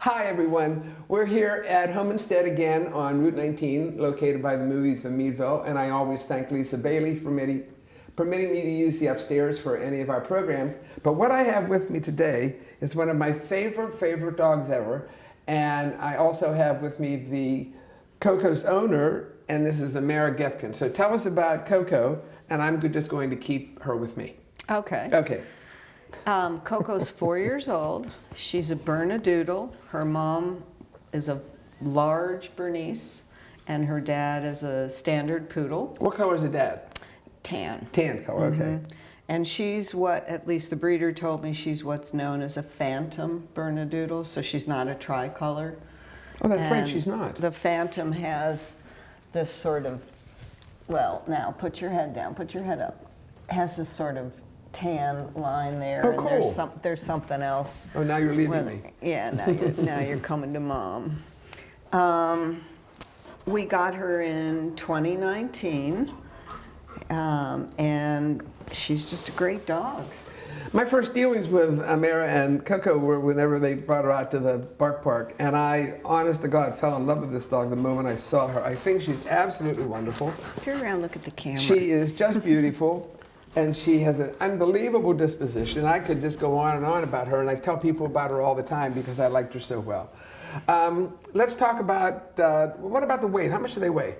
Hi everyone, we're here at Home Instead again on Route 19, located by the movies of Meadville, and I always thank Lisa Bailey for permitting me to use the upstairs for any of our programs. But what I have with me today is one of my favorite dogs ever, and I also have with me the Coco's owner, and this is Amara Gefkin. So tell us about Coco, and I'm just going to keep her with me. Okay. Okay. Coco's 4 years old. She's a Bernedoodle. Her mom is a large Bernese, and her dad is a standard poodle. What color is the dad? Tan. Tan color, okay. And she's what, at least the breeder told me, she's what's known as a phantom Bernedoodle, so she's not a tricolor. Oh, that's right, And she's not. the phantom has this sort of, well, now put your head down, put your head up. Has this sort of tan line there, Oh, and cool. there's something else. Oh, now you're leaving me. Yeah, now you're coming to mom. We got her in 2019, and she's just a great dog. My first dealings with Amara and Coco were whenever they brought her out to the bark park, and I, honest to God, fell in love with this dog the moment I saw her. I think she's absolutely wonderful. Turn around, look at the camera. She is just beautiful, and she has an unbelievable disposition. I could just go on and on about her, and I tell people about her all the time because I liked her so well. Let's talk about, what about the weight? How much do they weigh?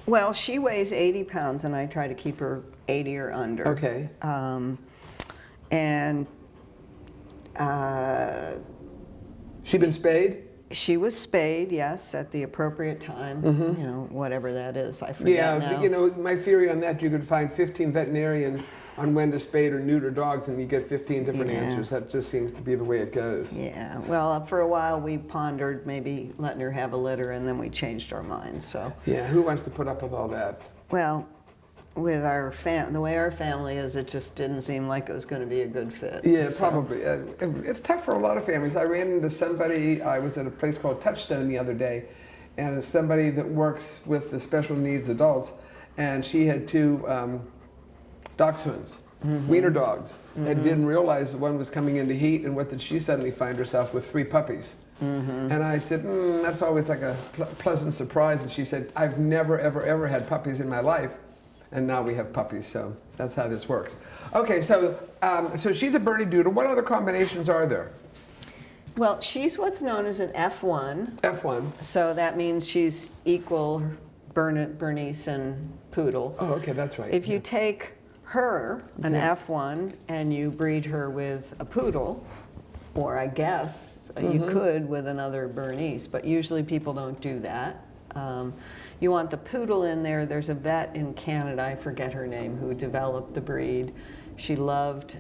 Well, she weighs 80 pounds, and I try to keep her 80 or under. Okay. And She been spayed? she was spayed, yes, at the appropriate time. You know, whatever that is, I forget now. Yeah, you know, my theory on that, you could find 15 veterinarians on when to spade or neuter dogs, and you get 15 different answers. That just seems to be the way it goes. Yeah, well, for a while we pondered maybe letting her have a litter, and then we changed our minds. So, Yeah, who wants to put up with all that? well, with our the way our family is, it just didn't seem like it was going to be a good fit. Yeah, So, probably. It's tough for a lot of families. I ran into somebody, I was at a place called Touchstone the other day, and it's somebody that works with the special needs adults, and she had two dachshunds, wiener dogs, and didn't realize that one was coming into heat, and what did she suddenly find herself with? 3 puppies. And I said, that's always like a pleasant surprise, and she said, I've never, ever had puppies in my life. And now we have puppies, so that's how this works. Okay, so so she's a Bernedoodle. What other combinations are there? well, she's what's known as an F1. F1. So that means she's equal Bernese and poodle. Oh, okay, that's right. If you take her, an Okay. F1, and you breed her with a poodle, or I guess you could with another Bernese, but usually people don't do that. You want the poodle in there. There's a vet in Canada, I forget her name, who developed the breed. She loved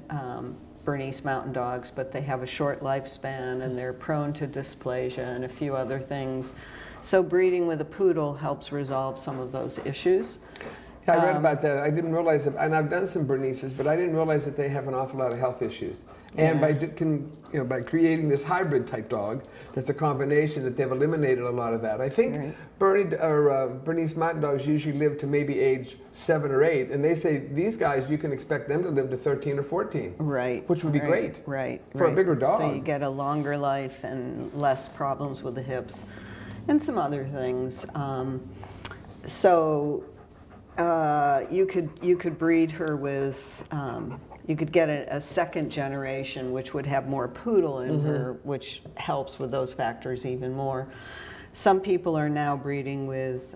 Bernese mountain dogs, but they have a short lifespan and they're prone to dysplasia and a few other things. So breeding with a poodle helps resolve some of those issues. I read about that. I didn't realize it, and I've done some Berneses, but I didn't realize that they have an awful lot of health issues. And by creating this hybrid type dog, that's a combination that they've eliminated a lot of that. I think Bernese mountain dogs usually live to maybe age 7 or 8, and they say these guys, you can expect them to live to 13 or 14. Right. Which would be great. Right. For a bigger dog. So you get a longer life and less problems with the hips and some other things. You could breed her with, you could get a second generation which would have more poodle in her, which helps with those factors even more. Some people are now breeding with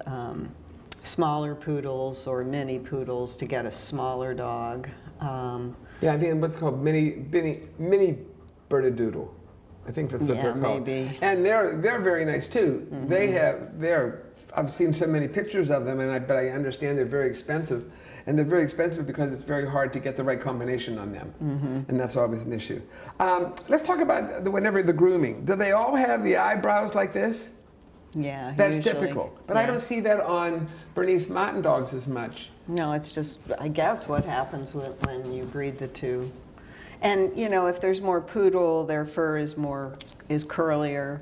smaller poodles or mini poodles to get a smaller dog. Yeah, I think what's called mini Bernedoodle. I think that's what they're called. Maybe. And they're very nice too. I've seen so many pictures of them, but I understand they're very expensive. And they're very expensive because it's very hard to get the right combination on them. And that's always an issue. Let's talk about the grooming. Do they all have the eyebrows like this? Yeah, That's usually, typical. But I don't see that on Bernese mountain dogs as much. No, it's just, I guess, what happens when you breed the two. And, you know, if there's more poodle, their fur is curlier.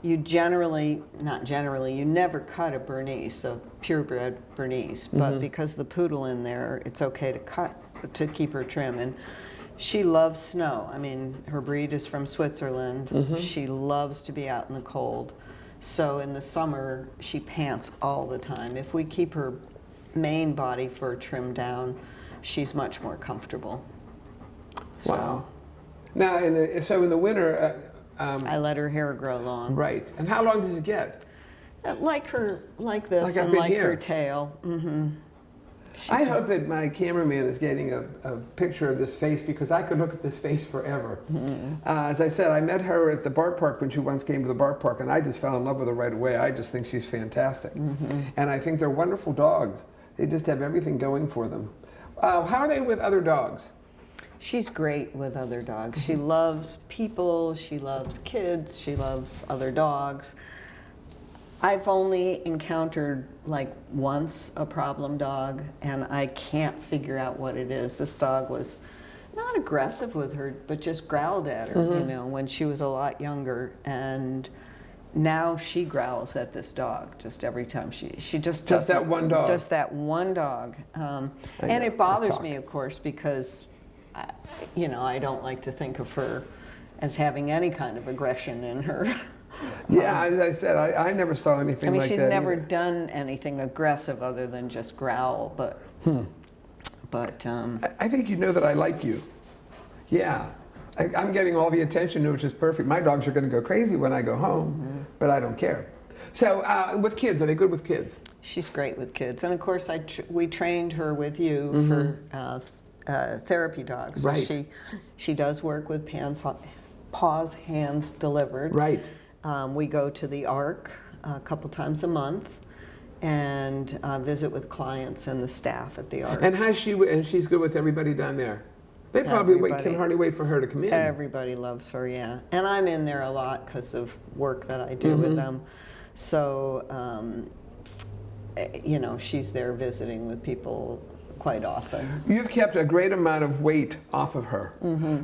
You you never cut a Bernese, a purebred Bernese, but because the poodle in there, it's okay to cut, to keep her trim. And She loves snow. I mean, her breed is from Switzerland. She loves to be out in the cold. So in the summer, she pants all the time. If we keep her main body fur trimmed down, she's much more comfortable. So, Wow. Now, so in the winter, I let her hair grow long. right. And how long does it get? Like this, Like up and in like her here. tail. I hope that my cameraman is getting a picture of this face, because I could look at this face forever. As I said, I met her at the Bark Park when she once came to the Bark Park, and I just fell in love with her right away. I just think she's fantastic. And I think they're wonderful dogs. They just have everything going for them. How are they with other dogs? She's great with other dogs. She loves people, she loves kids, she loves other dogs. I've only encountered like once a problem dog, and I can't figure out what it is. This dog was not aggressive with her, but just growled at her, you know, when she was a lot younger. And now she growls at this dog just every time she just Just that one dog. Just that one dog. And know, it bothers talk. me, of course, because you know, I don't like to think of her as having any kind of aggression in her. Yeah, as I said, I never saw anything I mean, like she'd that. never either. done anything aggressive other than just growl, but I think you know that I like you. Yeah. I'm getting all the attention, which is perfect. My dogs are going to go crazy when I go home, but I don't care. So with kids, are they good with kids? she's great with kids. And of course, we trained her with you for therapy dogs. So Right. she does work with paws, hands delivered. Right. We go to the Ark a couple times a month and visit with clients and the staff at the Ark. And she's good with everybody down there? They probably can Everybody. hardly wait for her to come in. Everybody loves her, yeah. And I'm in there a lot because of work that I do with them. So, you know, she's there visiting with people quite often. You've kept a great amount of weight off of her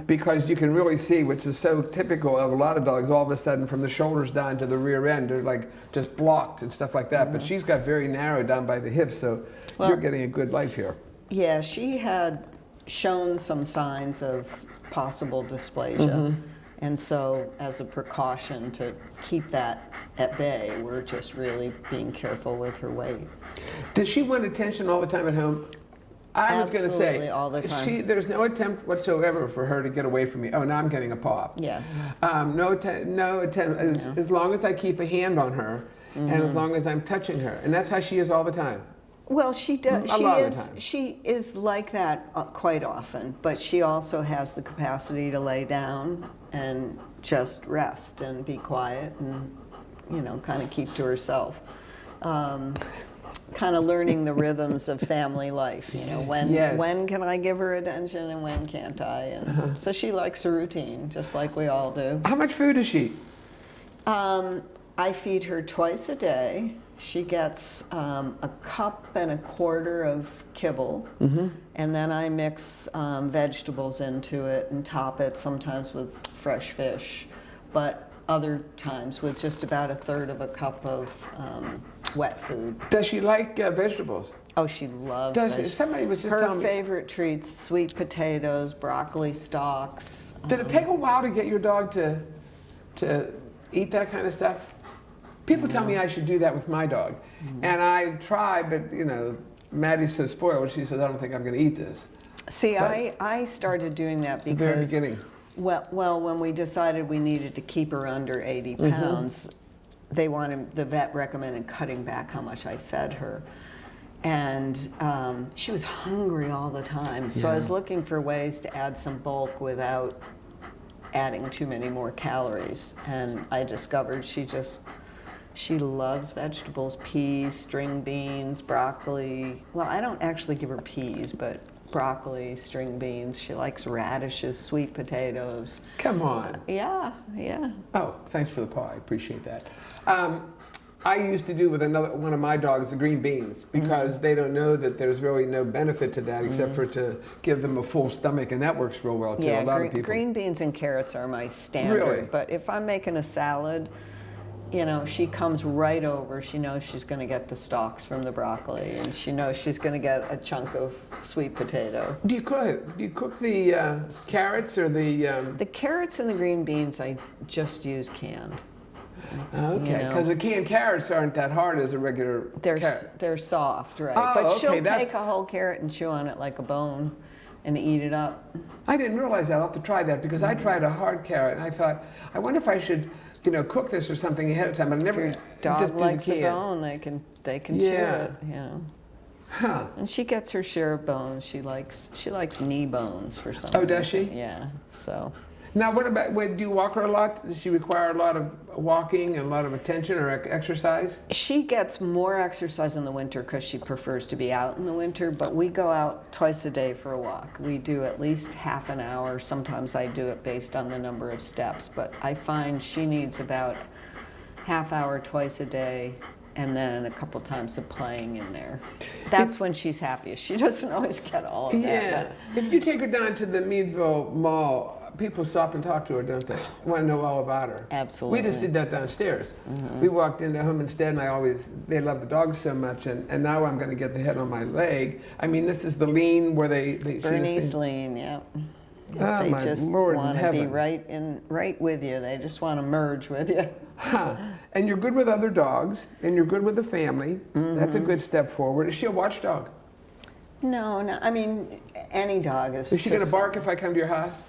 because you can really see, which is so typical of a lot of dogs, all of a sudden from the shoulders down to the rear end, they're like just blocked and stuff like that. But she's got very narrow down by the hips, so you're getting a good life here. Yeah, she had shown some signs of possible dysplasia. And so as a precaution to keep that at bay, we're just really being careful with her weight. Does she want attention all the time at home? I was going to say, Absolutely, all the time. there's no attempt whatsoever for her to get away from me. Oh, now I'm getting a paw. Yes. No attempt, as long as I keep a hand on her and as long as I'm touching her. And that's how she is all the time. Well, she does. A lot of the time. She is like that quite often, but she also has the capacity to lay down and just rest and be quiet and, you know, kind of keep to herself. Kind of learning the rhythms of family life. You know, when can I give her attention and when can't I? And so she likes a routine, just like we all do. How much food does she eat? I feed her twice a day. She gets a cup and a quarter of kibble, and then I mix vegetables into it and top it sometimes with fresh fish, but other times with just about a third of a cup of wet food. Does she like vegetables? Oh, she loves vegetables. Somebody was just Her telling me. favorite treats: sweet potatoes, broccoli stalks. Did it take a while to get your dog to eat that kind of stuff? People tell me I should do that with my dog. And I try, but, you know, Maddie's so spoiled, she says, I don't think I'm going to eat this. See, But I started doing that the very because beginning. Well, when we decided we needed to keep her under 80 pounds, the vet recommended cutting back how much I fed her. And she was hungry all the time. So I was looking for ways to add some bulk without adding too many more calories. And I discovered she loves vegetables, peas, string beans, broccoli. Well, I don't actually give her peas, but broccoli, string beans. She likes radishes, sweet potatoes. Come on. Yeah. Oh, thanks for the paw. I appreciate that. I used to do with one of my dogs the green beans because they don't know that there's really no benefit to that except for to give them a full stomach, and that works real well too. Yeah, a lot of people. green beans and carrots are my standard. Really? But if I'm making a salad, you know, she comes right over. She knows she's going to get the stalks from the broccoli, and she knows she's going to get a chunk of sweet potato. Do you cook? Do you cook the carrots or the? The carrots and the green beans, I just use canned. Okay, because the canned carrots aren't that hard as a regular carrot. They're soft, right? Oh, but okay, she'll take a whole carrot and chew on it like a bone and eat it up. I didn't realize that. I'll have to try that because I tried a hard carrot and I thought, I wonder if I should, cook this or something ahead of time. But I never. If your dog likes a bone, they can chew it. Huh. And she gets her share of bones. She likes knee bones for some Oh, does she? Yeah. So. Now, what about, do you walk her a lot? Does she require a lot of walking and a lot of attention or exercise? She gets more exercise in the winter because she prefers to be out in the winter, but we go out twice a day for a walk. We do at least half an hour. Sometimes I do it based on the number of steps, but I find she needs about half hour twice a day and then a couple times of playing in there. That's when she's happiest. She doesn't always get all of that. Yeah. If you take her down to the Meadville Mall, people stop and talk to her, don't they? Want to know all about her. Absolutely. We just did that downstairs. We walked into home instead, and they love the dogs so much, and now I'm going to get the head on my leg. I mean, this is the lean where they Bernice lean, yeah. Oh, They my just Lord in want to be heaven. right with you. They just want to merge with you. Huh. And you're good with other dogs, and you're good with the family. That's a good step forward. Is she a watchdog? No, I mean, any dog is. Is she going to bark if I come to your house?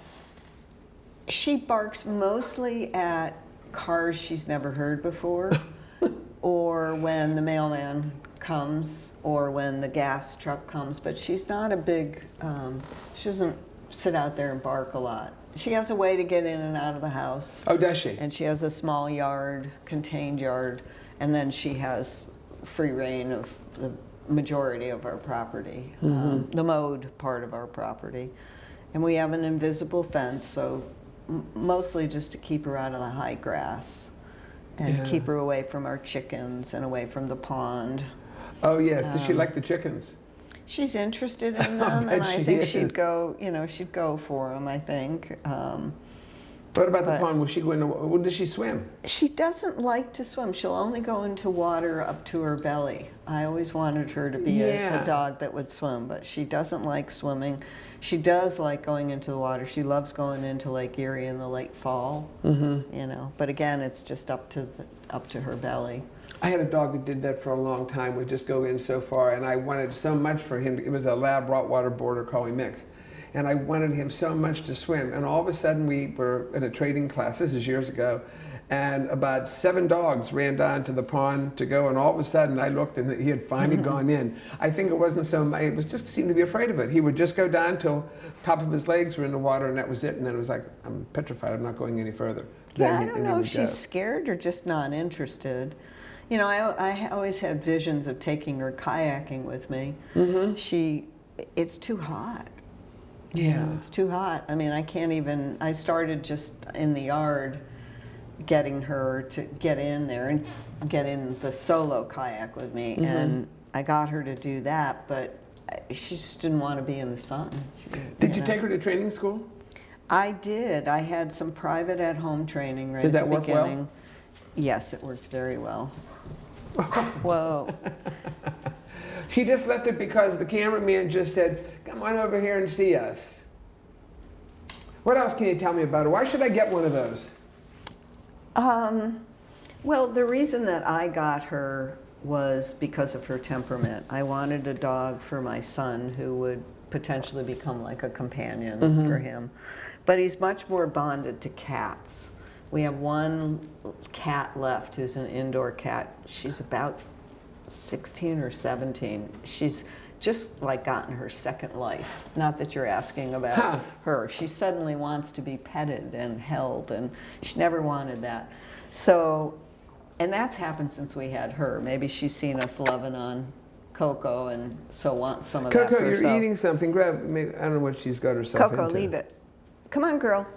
She barks mostly at cars she's never heard before, or when the mailman comes, or when the gas truck comes. But she's not a big, she doesn't sit out there and bark a lot. She has a way to get in and out of the house. Oh, does she? And she has a small yard, contained yard, and then she has free reign of the majority of our property, the mowed part of our property. And we have an invisible fence, so mostly just to keep her out of the high grass and keep her away from our chickens and away from the pond. Oh, yes. Does she like the chickens? She's interested in them, and I think she'd go for them, I think. What about the pond? Will she go into, does she swim? She doesn't like to swim. She'll only go into water up to her belly. I always wanted her to be a dog that would swim, but she doesn't like swimming. She does like going into the water. She loves going into Lake Erie in the late fall, But again, it's just up to her belly. I had a dog that did that for a long time, would just go in so far, and I wanted so much for him. It was a lab Rottweiler Border Collie mix. And I wanted him so much to swim. And all of a sudden we were in a trading class, this is years ago, and about 7 dogs ran down to the pond to go, and all of a sudden I looked and he had finally gone in. I think it wasn't so much, it was just seemed to be afraid of it. He would just go down till top of his legs were in the water, and that was it. And then it was like, I'm petrified, I'm not going any further. Yeah, I don't know if she's scared or just not interested. I always had visions of taking her kayaking with me. It's too hot. Yeah. It's too hot. I mean, I started just in the yard getting her to get in there and get in the solo kayak with me. And I got her to do that, but she just didn't want to be in the sun. Did you take her to training school? I did. I had some private at-home training right at the beginning. Did that work well? Yes, it worked very well. Whoa. She just left it because the cameraman just said, come on over here and see us. What else can you tell me about her? Why should I get one of those? Well, the reason that I got her was because of her temperament. I wanted a dog for my son who would potentially become like a companion for him. But he's much more bonded to cats. We have one cat left who's an indoor cat. She's about 16 or 17. She's just like gotten her second life. Not that you're asking about her. She suddenly wants to be petted and held, and she never wanted that. So, and that's happened since we had her. Maybe she's seen us loving on Coco and so wants some of that for Coco, herself. you're eating something. Grab, I don't know what she's got herself into. Coco, leave it. Come on, girl.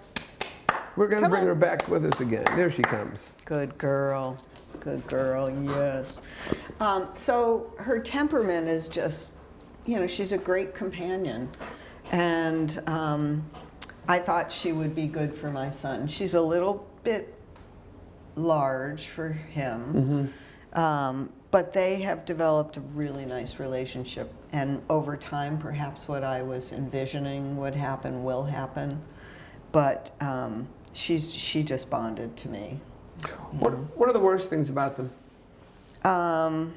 We're going to bring her back with us again. There she comes. Good girl. Good girl, yes. So her temperament is just, she's a great companion. And I thought she would be good for my son. She's a little bit large for him. But they have developed a really nice relationship. And over time, perhaps what I was envisioning would happen will happen. But she just bonded to me. What are the worst things about them? I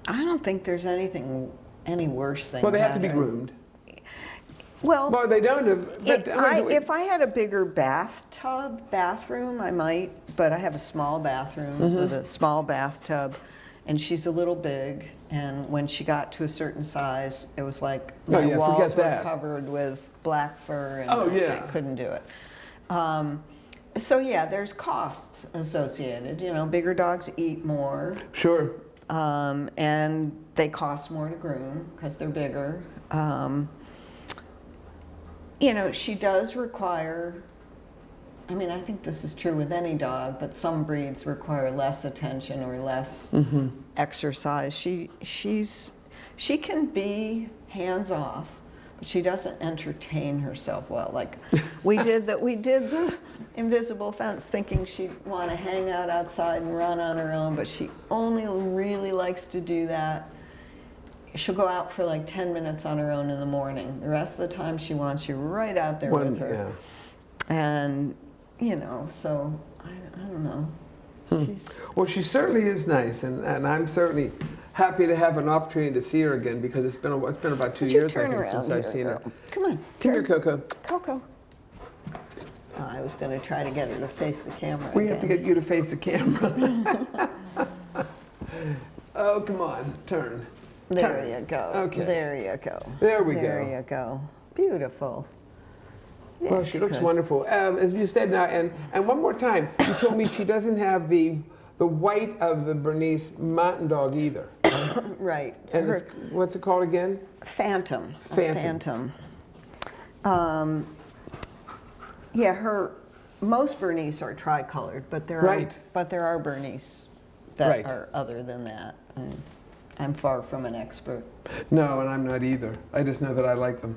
don't think there's any worse thing. Well, they have to about be it. groomed. Well, They don't have. But, if I had a bigger bathroom, I might. But I have a small bathroom with a small bathtub, and she's a little big. And when she got to a certain size, it was like my walls were covered with black fur, and I couldn't do it. So yeah, there's costs associated. You know, bigger dogs eat more. Sure. And they cost more to groom because they're bigger. You know, she does require, I mean, I think this is true with any dog, but some breeds require less attention or less exercise. She can be hands-off, but she doesn't entertain herself well. Like we did the invisible fence thinking she'd want to hang out outside and run on her own, but she only really likes to do that. She'll go out for like 10 minutes on her own in the morning. The rest of the time she wants you right out there with her. Yeah. And, you know, so I don't know. Well, she certainly is nice, and I'm certainly happy to have an opportunity to see her again because it's been about 2 years, I think, since I've seen her. Come on. Come here, Coco. Coco. Oh, I was going to try to get her to face the camera. We have to get you to face the camera. Oh, come on, turn. There you go. Okay. There you go. There we go. There you go. Beautiful. Yes, well, she looks wonderful. As you said now, and one more time, you told me she doesn't have the white of the Bernese Mountain Dog either. Right. And what's it called again? Phantom. Phantom. Yeah, most Bernese are tricolored, but there are Bernese that are other than that. I'm far from an expert. No, and I'm not either. I just know that I like them.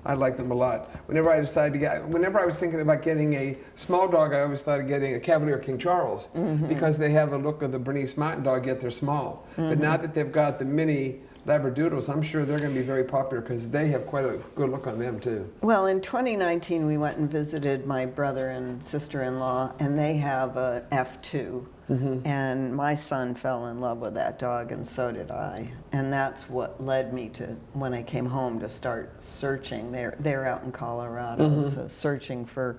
I like them a lot. Whenever I was thinking about getting a small dog, I always thought of getting a Cavalier King Charles because they have the look of the Bernese Mountain Dog, yet they're small. But now that they've got the mini Labradoodles, I'm sure they're going to be very popular because they have quite a good look on them too. Well, in 2019, we went and visited my brother and sister-in-law, and they have a F2. And my son fell in love with that dog, and so did I. And that's what led me to, when I came home, to start searching. They're out in Colorado, so searching for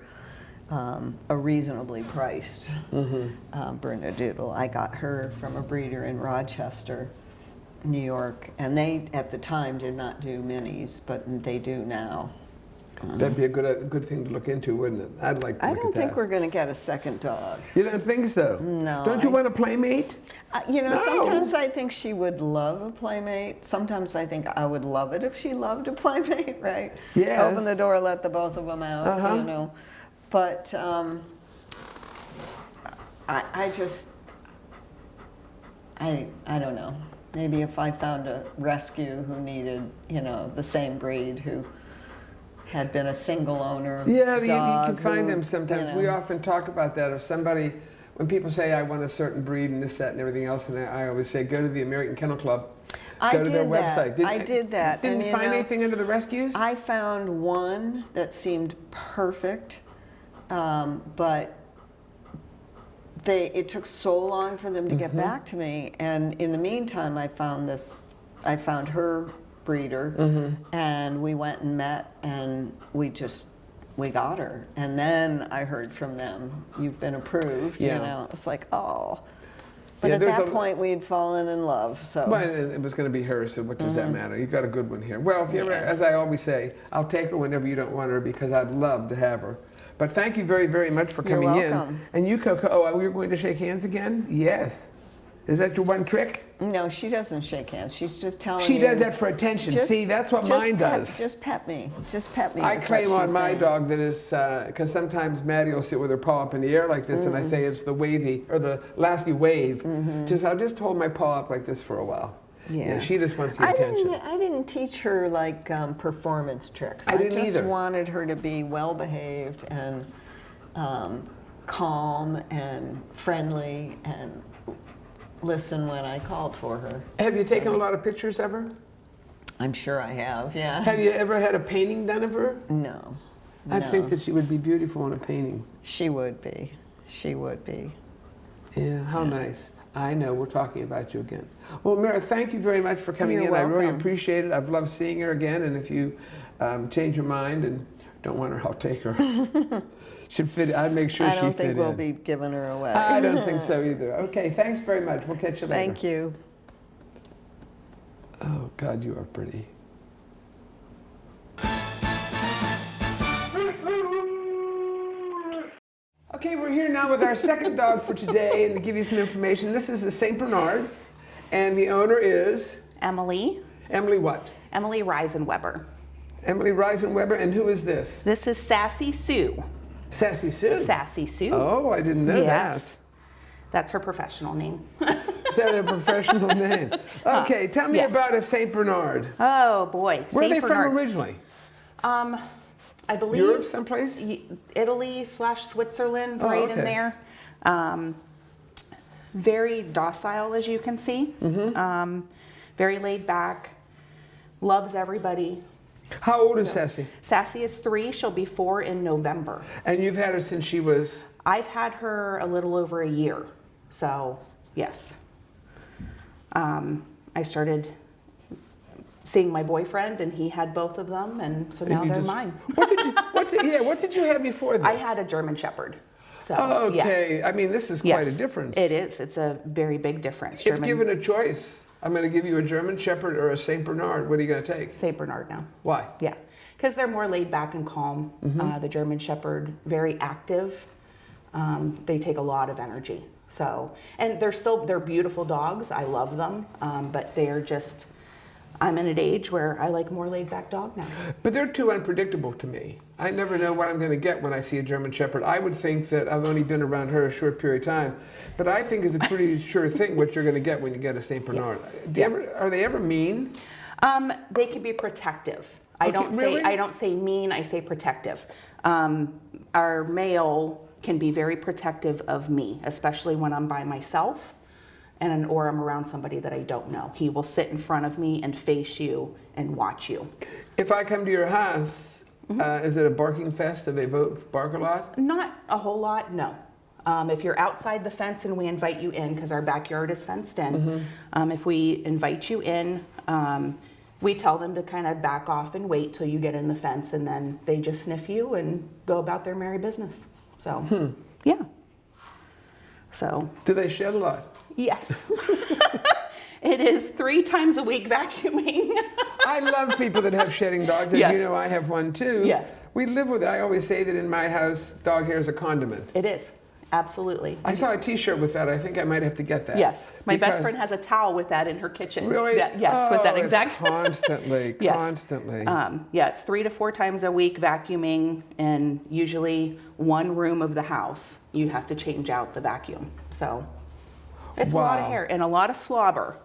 a reasonably priced Bernedoodle. I got her from a breeder in Rochester, New York, and they, at the time, did not do minis, but they do now. That'd be a good thing to look into, wouldn't it? I'd like to look at that. I don't think we're going to get a second dog. You don't think so? No. Don't you want a playmate? You know, sometimes I think she would love a playmate. Sometimes I think I would love it if she loved a playmate, right? Yes. Open the door, let the both of them out, you know. But I don't know. Maybe if I found a rescue who needed, you know, the same breed, who had been a single owner you dog, can find them sometimes. You know. We often talk about that. If somebody, when people say, I want a certain breed and this, that, and everything else, and I always say, go to the American Kennel Club. Go to their website. I did that. Didn't you find anything under the rescues? I found one that seemed perfect, but it took so long for them to get back to me. And in the meantime, I found her breeder, and we went and met, and we got her. And then I heard from them, you've been approved, you know. It's like, oh. But at that point, we had fallen in love, so. Well, it was going to be her, so what does that matter? You've got a good one here. Well, if you ever, as I always say, I'll take her whenever you don't want her because I'd love to have her. But thank you very, very much for coming in. And you, Coco, we're going to shake hands again? Yes. Is that your one trick? No, she doesn't shake hands. She's just telling you. She does that for attention. See, that's what mine does. Just pet me. Just pet me. I claim on my dog that is, because sometimes Maddie will sit with her paw up in the air like this, and I say it's the wavy, or the lasty wave. I'll just hold my paw up like this for a while. Yeah, she just wants the attention. I didn't teach her like performance tricks. I didn't just either. wanted her to be well behaved and calm and friendly and listen when I called for her. Have you taken a lot of pictures of her? I'm sure I have, yeah. Have you ever had a painting done of her? No. I no. think that she would be beautiful in a painting. She would be. She would be. Yeah, how nice. I know, we're talking about you again. Well, Mara, thank you very much for coming You're in. I really welcome. appreciate it. I've loved seeing her again, and if you change your mind and don't want her, I'll take her. Should fit. I'd make sure she fit in. I don't think we'll be giving her away. I don't think so either. Okay, thanks very much. We'll catch you later. Thank you. Oh, God, you are pretty. Okay, we're here now with our second dog for today, and to give you some information, this is a Saint Bernard, and the owner is Emily. Emily what? Emily Reisenweber. Emily Reisenweber, and who is this? This is Sassy Sue. Sassy Sue. Sassy Sue. Oh, I didn't know Yes. That's her professional name. that. Is that a professional name? Okay, tell me Yes. about a Saint Bernard. Oh boy. Where are they Saint from Bernards. originally? I believe Europe someplace? Italy/Switzerland, Oh, right okay. in there. Very docile, as you can see. Mm-hmm. Very laid back. Loves everybody. How old is Sassy? Sassy is 3. She'll be 4 in November. And you've had her since she was... I've had her a little over a year. So, yes. I started seeing my boyfriend, and he had both of them, and so now you they're just- mine. What did you have before this? I had a German Shepherd. So, Okay, yes. I mean, this is Yes. quite a difference. It is. It's a very big difference. If given a choice, I'm going to give you a German Shepherd or a Saint Bernard, what are you going to take? St. Bernard now. Why? Yeah, because they're more laid back and calm. The German Shepherd, very active. They take a lot of energy. So, and they're beautiful dogs. I love them, but they're just. I'm in an age where I like more laid back dog now. But they're too unpredictable to me. I never know what I'm going to get when I see a German Shepherd. I would think that I've only been around her a short period of time, but I think it's a pretty sure thing what you're going to get when you get a Saint Bernard. Are they ever mean? They can be protective. I really? don't say mean. I say protective. Our male can be very protective of me, especially when I'm by myself, or I'm around somebody that I don't know. He will sit in front of me and face you and watch you. If I come to your house, is it a barking fest? Do they both bark a lot? Not a whole lot, no. If you're outside the fence and we invite you in, because our backyard is fenced in, if we invite you in, we tell them to kind of back off and wait till you get in the fence, and then they just sniff you and go about their merry business. So, yeah. So. Do they shed a lot? Yes. It is 3 times a week vacuuming. I love people that have shedding dogs, and Yes. you know I have one too. Yes. We live with it. I always say that in my house, dog hair is a condiment. It is, absolutely. I saw a T-shirt with that. I think I might have to get that. Yes. My best Because- friend has a towel with that in her kitchen. Really? Yes, with that it's exact. constantly, Yes. constantly. Yeah, it's 3 to 4 times a week vacuuming, and usually one room of the house, you have to change out the vacuum. So it's a lot of Wow. hair and a lot of slobber,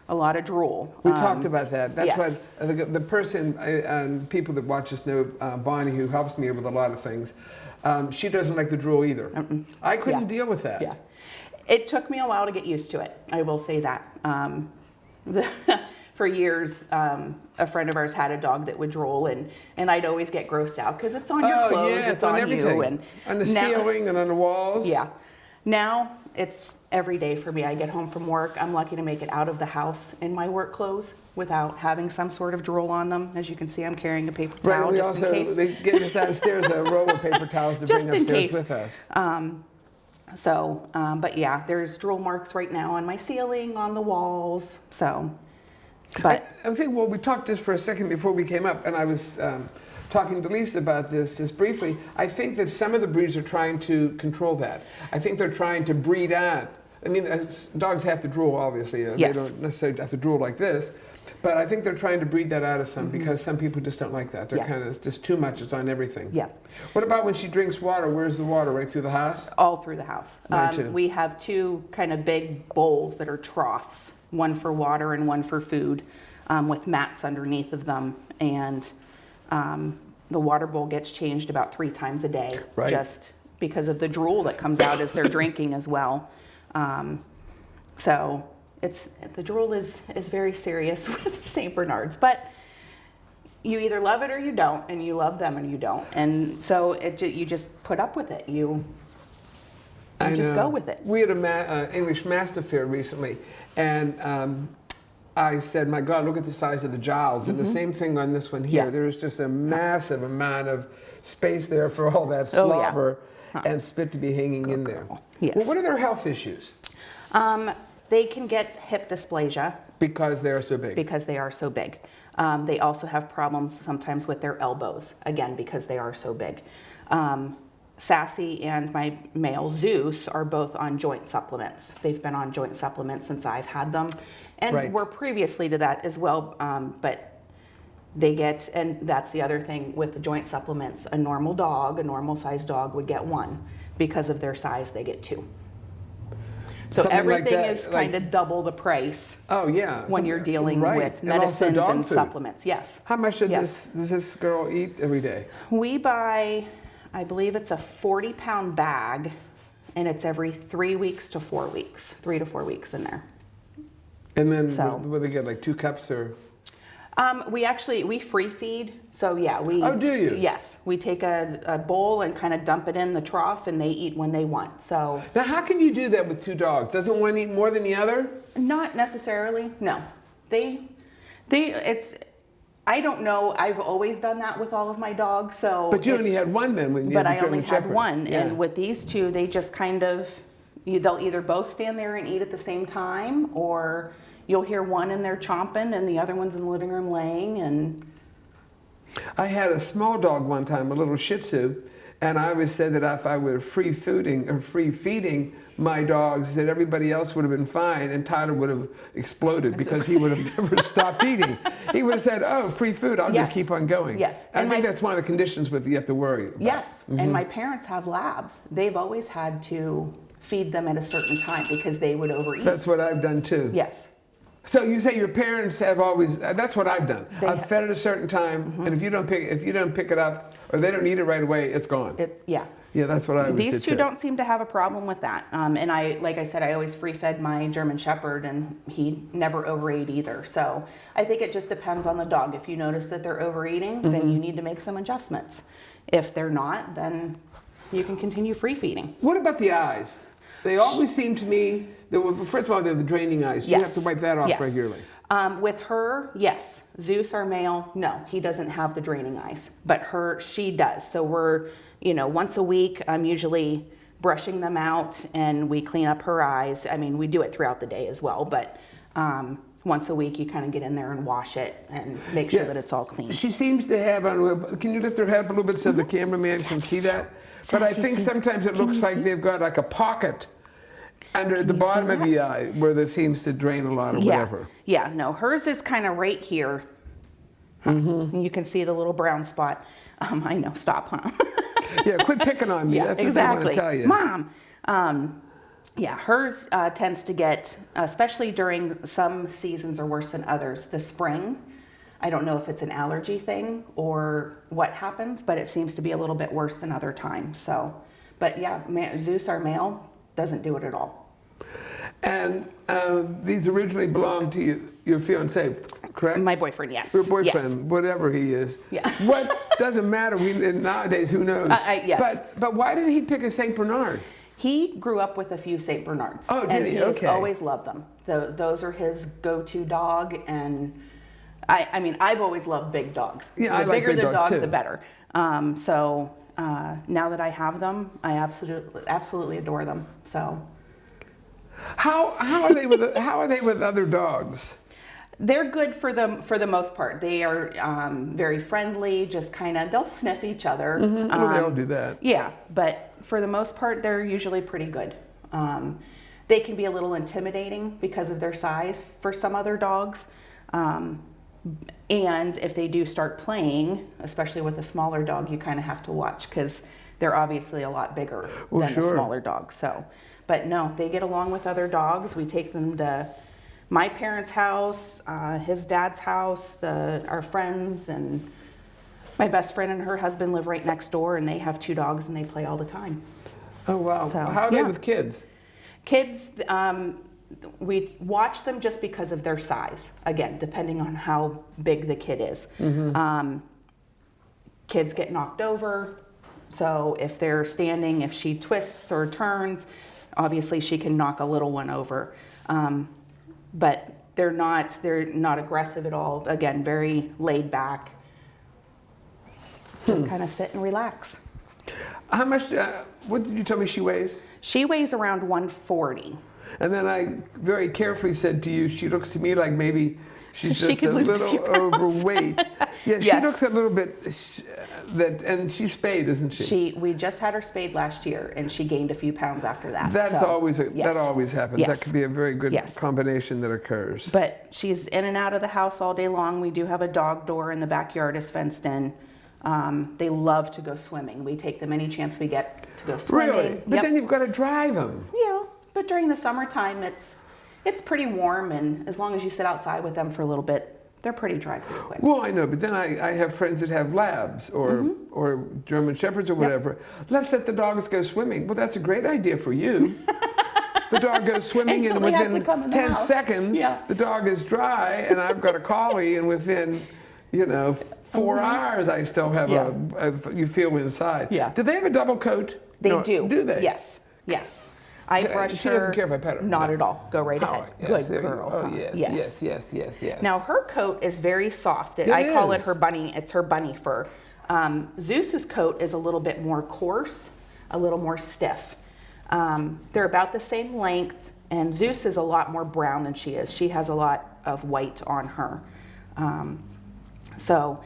a lot of drool. We talked about that. That's yes. what the person, people that watch us know, Bonnie, who helps me with a lot of things. She doesn't like the drool either. I couldn't Yeah. deal with that. Yeah. It took me a while to get used to it. I will say that. For years, a friend of ours had a dog that would drool, and I'd always get grossed out because it's on your clothes, yeah, it's on everything. you, and on the now- ceiling and on the walls. Yeah. Now it's every day for me. I get home from work. I'm lucky to make it out of the house in my work clothes without having some sort of drool on them. As you can see, I'm carrying a paper Right. towel We just also in case. they get us downstairs a roll of paper towels to Just bring in upstairs case. with us. But yeah, there's drool marks right now on my ceiling, on the walls. So, but I think, well, we talked just for a second before we came up, and I was talking to Lisa about this just briefly. I think that some of the breeds are trying to control that. I think they're trying to breed out. I mean, dogs have to drool, obviously. They Yes. don't necessarily have to drool like this. But I think they're trying to breed that out of some because some people just don't like that. They're Yeah. kind of, it's just too much. It's on everything. Yeah. What about when she drinks water? Where's the water? Right through the house? all through the house. Mine too. We have 2 kind of big bowls that are troughs, one for water and one for food, with mats underneath of them. And the water bowl gets changed about 3 times a day, Right. just because of the drool that comes out as they're drinking as well. So the drool is very serious with St. Bernards, but you either love it or you don't, and you love them and you don't. And so you just put up with it. You just go with it. We had an English Mastiff here recently, and I said, my God, look at the size of the jowls. And the same thing on this one here. Yeah. There's just a massive amount of space there for all that slobber and spit to be hanging in there. Yes. Well, what are their health issues? They can get hip dysplasia. Because they are so big. Because they are so big. They also have problems sometimes with their elbows, again, because they are so big. Sassy and my male Zeus are both on joint supplements. They've been on joint supplements since I've had them, and were previously to that as well, but they get, and that's the other thing with the joint supplements, a normal sized dog would get one. Because of their size, they get two. So Something everything like that, is kind of double the price. Oh yeah. When you're dealing with medicines and supplements. Yes. How much does this girl eat every day? We buy, I believe it's a 40-pound bag, and it's every 3 weeks to 4 weeks, 3 to 4 weeks in there. And then will they get like 2 cups or? We free feed. So yeah, we. Oh, do you? Yes, we take a bowl and kind of dump it in the trough, and they eat when they want. So. Now, how can you do that with 2 dogs? Doesn't one eat more than the other? Not necessarily. No, I don't know. I've always done that with all of my dogs. So. But you only had one then when you had the German Shepherd. But I only had one, and with these 2, they just kind of, they'll either both stand there and eat at the same time, or you'll hear one in there chomping and the other one's in the living room laying. And I had a small dog one time, a little Shih Tzu, and I always said that if I were free feeding my dogs, that everybody else would have been fine, and Tyler would have exploded because he would have never stopped eating. He would have said, "Oh, free food, I'll just keep on going." Yes, I think that's one of the conditions with you have to worry about. Yes, and my parents have labs. They've always had to feed them at a certain time because they would overeat. That's what I've done too. Yes. So you say your parents have always, that's what I've done. I've fed at a certain time, and if you don't pick it up, or they don't eat it right away, it's gone. Yeah, that's what I always did. These 2 don't seem to have a problem with that. And like I said, I always free fed my German Shepherd, and he never overate either. So I think it just depends on the dog. If you notice that they're overeating, then you need to make some adjustments. If they're not, then you can continue free feeding. What about the eyes? They always seem to me, first of all, they're the draining eyes. You have to wipe that off regularly. With her, yes. Zeus, our male, no, he doesn't have the draining eyes, but she does. So we're, once a week, I'm usually brushing them out, and we clean up her eyes. I mean, we do it throughout the day as well, but once a week you kind of get in there and wash it and make sure that it's all clean. She seems to have, can you lift her head up a little bit so the cameraman can see that? But I think sometimes it looks like they've got like a pocket under the bottom of the eye where there seems to drain a lot or whatever. Yeah, no, hers is kind of right here. And you can see the little brown spot. I know, stop, huh? Yeah, quit picking on me. That's what I want to tell you. Mom. Hers tends to get, especially during some seasons are worse than others. The spring, I don't know if it's an allergy thing or what happens, but it seems to be a little bit worse than other times. So, but yeah, Zeus, our male, doesn't do it at all. And these originally belonged to your fiancé, correct? My boyfriend, yes. Your boyfriend, whatever he is. Yeah. What doesn't matter nowadays? Who knows? Yes. But why did he pick a Saint Bernard? He grew up with a few Saint Bernards. Oh, did he? And he's always loved them. Those are his go-to dog, and I mean, I've always loved big dogs. Yeah, the I like bigger big the dogs dog, too. the better. So now that I have them, I absolutely adore them. So. How are they with other dogs? They're good for the most part. They are very friendly. Just kind of, they'll sniff each other. Well, they all do that. Yeah, but for the most part, they're usually pretty good. They can be a little intimidating because of their size for some other dogs. And if they do start playing, especially with a smaller dog, you kind of have to watch because they're obviously a lot bigger than the smaller dog. So, but no, they get along with other dogs. We take them to my parents' house, his dad's house, our friends, and My best friend and her husband live right next door, and they have 2 dogs, and they play all the time. Oh, wow. So, How are they yeah. with kids? Kids, we watch them just because of their size. Again, depending on how big the kid is. Kids get knocked over. So if they're standing, if she twists or turns, obviously she can knock a little one over. But they're not aggressive at all. Again, very laid back. Just kind of sit and relax. How much, what did you tell me she weighs? She weighs around 140. And then I very carefully said to you, she looks to me like maybe she's She just could a lose a little few pounds. overweight. Yeah, she Yes. looks a little bit, and she's spayed, isn't she? We just had her spayed last year, and she gained a few pounds after that. That's So, always, yes. that always happens. Yes. That could be a very good Yes. combination that occurs. But she's in and out of the house all day long. We do have a dog door in the backyard is fenced in. They love to go swimming. We take them any chance we get to go swimming. Really? But Yep. then you've got to drive them. Yeah, but during the summertime, it's pretty warm, and as long as you sit outside with them for a little bit, they're pretty dry pretty quick. Well, I know, but then I have friends that have labs or German Shepherds or whatever. Let's let the dogs go swimming. Well, that's a great idea for you. The dog goes swimming, and Until they have to within come in the 10 house. seconds, Yeah. the dog is dry, and I've got a collie, and within, 4 hours, I still have Yeah. you feel inside. Yeah. Do they have a double coat? They No, do. Do they? Yes, yes. I Okay, brush she her. doesn't care if I pet her. Not No. at all. Go right Oh, ahead. yes, Good there you girl. go. Oh, huh? yes. Now her coat is very soft. It I call it is. her bunny. It's her bunny fur. Zeus's coat is a little bit more coarse, a little more stiff. They're about the same length, and Zeus is a lot more brown than she is. She has a lot of white on her. So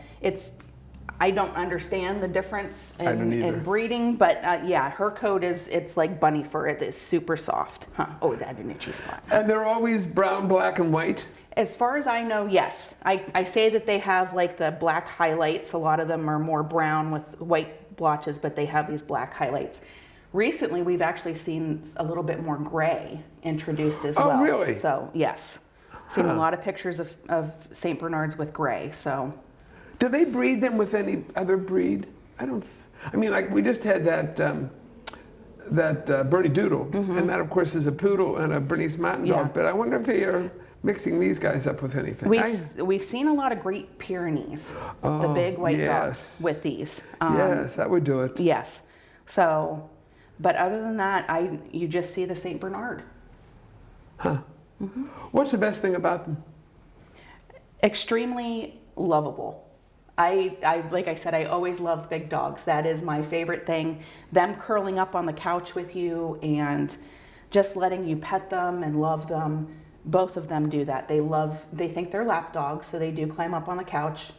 I don't understand the difference I don't either. in breeding, but yeah, her coat it's like bunny fur. It is super soft. Huh? Oh, that an itchy spot. And they're always brown, black, and white? As far as I know, yes. I say that they have like the black highlights. A lot of them are more brown with white blotches, but they have these black highlights. Recently, we've actually seen a little bit more gray introduced as well. Oh, really? So, yes. Seen a lot of pictures of St. Bernards with gray, so. Do they breed them with any other breed? Like we just had that Bernedoodle, and that of course is a poodle and a Bernese Mountain Dog. Yeah. But I wonder if they are mixing these guys up with anything. We've seen a lot of Great Pyrenees, the big white yes. dogs with these. Yes, that would do it. Yes. So, but other than that, you just see the St. Bernard. What's the best thing about them? Extremely lovable. Like I said, I always loved big dogs. That is my favorite thing. Them curling up on the couch with you and just letting you pet them and love them. Both of them do that. They think they're lap dogs, so they do climb up on the couch.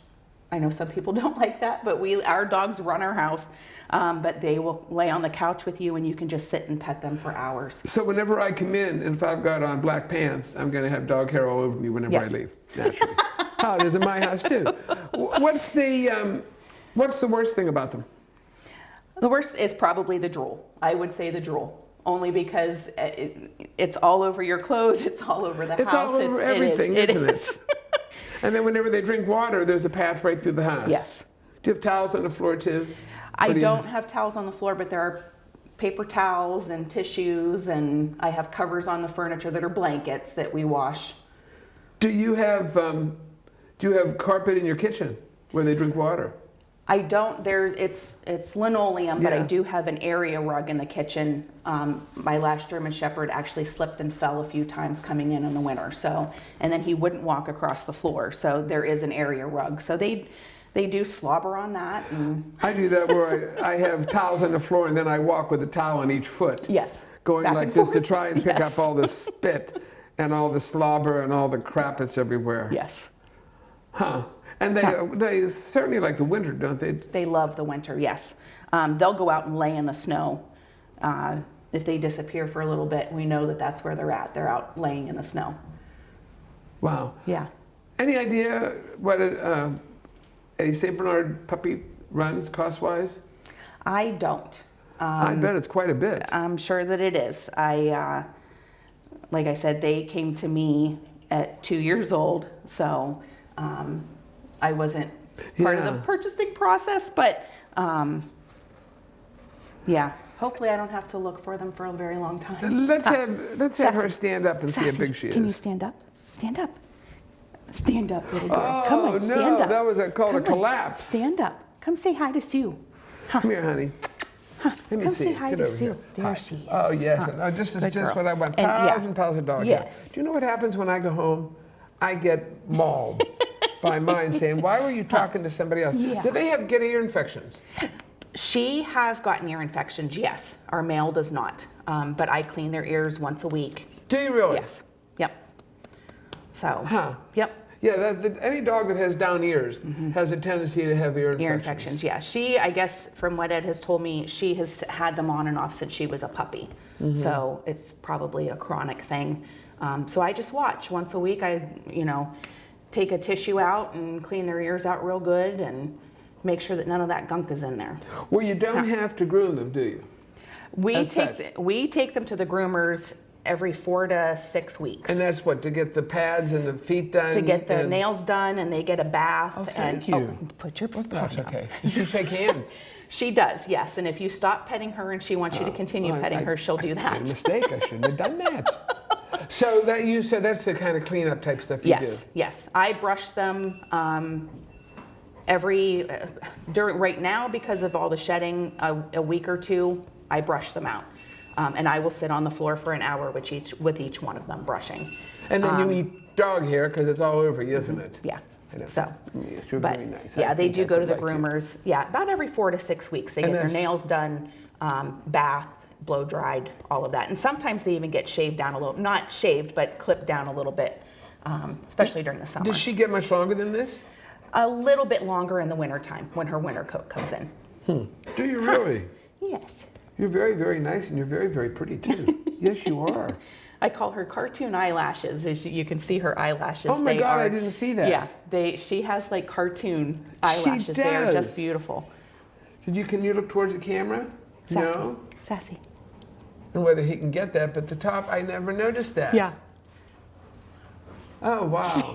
I know some people don't like that, but our dogs run our house. But they will lay on the couch with you, and you can just sit and pet them for hours. So whenever I come in, and if I've got on black pants, I'm going to have dog hair all over me whenever I Yes. leave, naturally. How it is in my house too. What's the worst thing about them? The worst is probably the drool. I would say the drool, only because it's all over your clothes. It's all over the It's house. all over everything, isn't it? And then whenever they drink water, there's a path right through the house. Yes. Do you have towels on the floor too? I don't have towels on the floor, but there are paper towels and tissues, and I have covers on the furniture that are blankets that we wash. Do you have carpet in your kitchen where they drink water? I don't. It's linoleum, but I Yeah. do have an area rug in the kitchen. My last German Shepherd actually slipped and fell a few times coming in the winter. So, and then he wouldn't walk across the floor. So there is an area rug. So they do slobber on that. And I do that where I have towels on the floor and then I walk with a towel on each foot. yes, Going back like and this to forth. try and pick Yes. up all the spit and all the slobber and all the crap that's everywhere. Yes, Huh. And they certainly like the winter, don't they? they love the winter. Yes, they'll go out and lay in the snow. If they disappear for a little bit, we know that that's where they're at. They're out laying in the snow. Wow. Yeah. Any idea what a St. Bernard puppy runs cost-wise? I don't. I bet it's quite a bit. I'm sure that it is. Like I said, they came to me at 2 years old, so I wasn't part of Yeah. the purchasing process, but yeah, hopefully I don't have to look for them for a very long time. Let's have her stand up and see how Sassy, big she is. Can you stand up? Stand up. Stand up, little girl. Oh, Come on, stand no, up. that was called a Come on, collapse. Stand up. Come say hi to Sue. Come here, honey. Let me Come see. say hi Get to over Sue. here. There Hi. she is. Oh, yes. Huh. And this is Good just girl. what I want. And, yeah. Pounds and pounds of dog Yes. hair. Do you know what happens when I go home? I get mauled by mine saying, why were you talking to somebody else? Yeah. Do they get ear infections? She has gotten ear infections, yes. Our male does not. But I clean their ears once a week. Do you really? Yes. Yep. So, Huh. yep. Yeah, any dog that has down ears has a tendency to have ear infections. Ear infections, yeah. She, I guess, from what Ed has told me, she has had them on and off since she was a puppy. So it's probably a chronic thing. So I just watch once a week. I, take a tissue out and clean their ears out real good and make sure that none of that gunk is in there. Well, you don't have to groom them, do you? We As such. we take them to the groomers every 4 to 6 weeks. And that's what, to get the pads and the feet done? To get the and- nails done, and they get a bath. Oh, thank you. Put your paw No, it's down. okay. You should shake hands. She does, yes. And if you stop petting her and she wants you to continue Well, petting her, she'll do I made a that. mistake. I shouldn't have done that. So that's the kind of cleanup type stuff you do. Yes, yes. I brush them right now because of all the shedding. A week or two, I brush them out, and I will sit on the floor for an hour with each one of them brushing. And then you eat dog hair because it's all over you, isn't it? Yeah. I know. So, Yes, you're but very nice. yeah, I they think do I go to could the like you. groomers. Yeah, about every 4 to 6 weeks. They And get their that's- nails done, bath, blow dried, all of that. And sometimes they even get shaved down a little, not shaved, but clipped down a little bit, especially during the summer. Does she get much longer than this? A little bit longer in the wintertime when her winter coat comes in. Do you really? Yes. You're very, very nice, and you're very, very pretty too. Yes, you are. I call her cartoon eyelashes. As you can see her eyelashes. Oh my They God, I are- didn't see that. Yeah, she has like cartoon eyelashes. They are does. just beautiful. Can you look towards the camera? Sassy. No? Sassy. And whether he can get that, but the top, I never noticed that. Yeah. Oh, wow.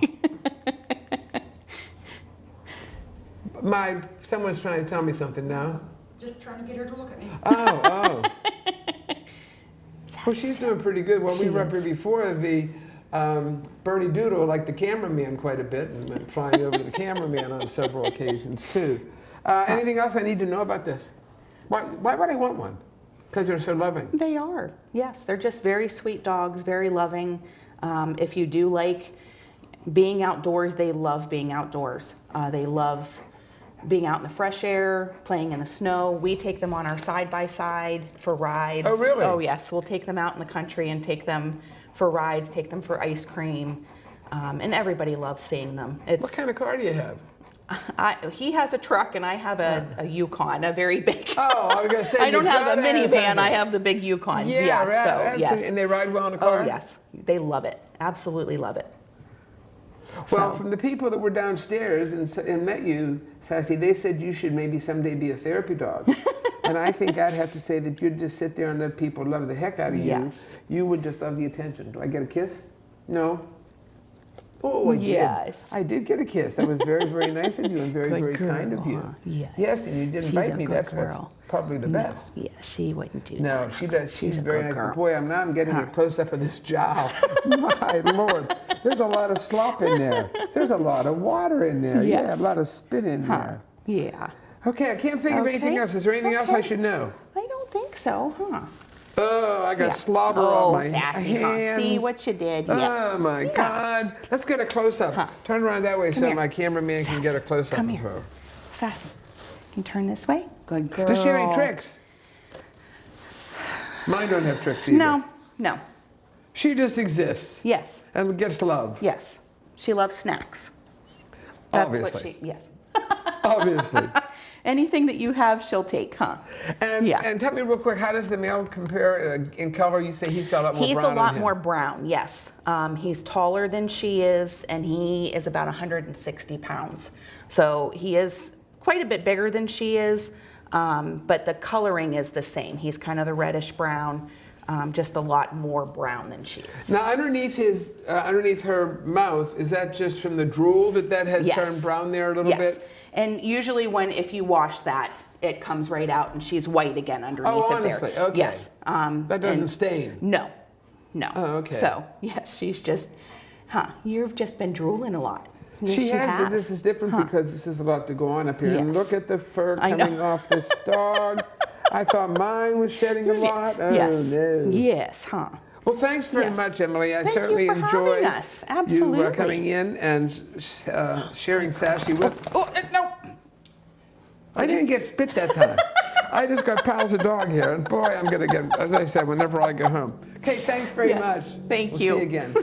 Someone's trying to tell me something now. Just trying to get her to look at me. Oh. Well, she's doing pretty good. When we were up here before, the Bernedoodle liked the cameraman quite a bit and went flying over to the cameraman on several occasions, too. Anything else I need to know about this? Why would I want one? Because they're so loving. They are. Yes, they're just very sweet dogs, very loving. If you do like being outdoors, they love being outdoors. They love being out in the fresh air, playing in the snow. We take them on our side-by-side for rides. Oh, really? Oh, yes. We'll take them out in the country and take them for rides, take them for ice cream. And everybody loves seeing them. What kind of car do you have? He has a truck and I have a Yukon, a very big. Oh, I was going to say, I don't you've have a gotta have minivan, I something. have the big Yukon. Yeah, right. So, Absolutely. yes. And they ride well in the car? Oh, yes. They love it. Absolutely love it. Well, So- from the people that were downstairs and met you, Sassy, they said you should maybe someday be a therapy dog. And I think I'd have to say that you'd just sit there and let people love the heck out of you. Yes. You would just love the attention. Do I get a kiss? No? Oh, I Yes. did. I did get a kiss. That was very, very nice of you and very, Good very kind of you. girl. Yes. Yes, and you didn't She's bite a me. good That's what's girl. probably the best. Yeah, she wouldn't do No, that. she does. She's a very good nice. girl. But boy, now I'm getting a close up of this jowl. My Lord, there's a lot of slop in there. There's a lot of water in there. Yeah, Yes. a lot of spit in there. Yeah. Okay, I can't think of anything Okay. else. Is there anything else I Okay. should know? I don't think so, huh? Oh, I got Yeah. slobber oh, on my sassy, huh? hands. See what you did. Yeah. Oh my God! Let's get a close up. Huh. Turn around that way so here. my cameraman can get a close up Come of here. her. Sassy. Can you turn this way? Good girl. Does she have any tricks? Mine don't have tricks either. No, no. She just exists Yes, and gets love. yes. She loves snacks. That's Obviously. What yes. Obviously. Anything that you have, she'll take, huh? And, Yeah. and tell me real quick, how does the male compare in color? You say he's got a lot more He's brown a on lot him. more brown, yes. He's taller than she is, and he is about 160 pounds. So he is quite a bit bigger than she is, but the coloring is the same. He's kind of the reddish brown. just a lot more brown than she is. Now, underneath her mouth, is that just from the drool that has Yes. turned brown there a little Yes. bit? And usually if you wash that, it comes right out and she's white again underneath Oh, it there. honestly, okay. Yes. That doesn't stain. No, no. Oh, okay. So, yes, she's just, you've just been drooling a lot. Yes, She you has, but have. this is different because this is about to go on up here. And Yes. look at the fur I know. coming off this dog. I thought mine was shedding a lot. Oh, yes. no. Yes, Well, thanks very Yes. much, Emily. I Thank you certainly for enjoyed having us. you Absolutely. coming in and sharing Sassy with. Oh, no. I didn't get spit that time. I just got pals of dog here, and boy, I'm going to get, as I said, whenever I go home. Okay, thanks very Yes. much. Thank we'll you. See you again.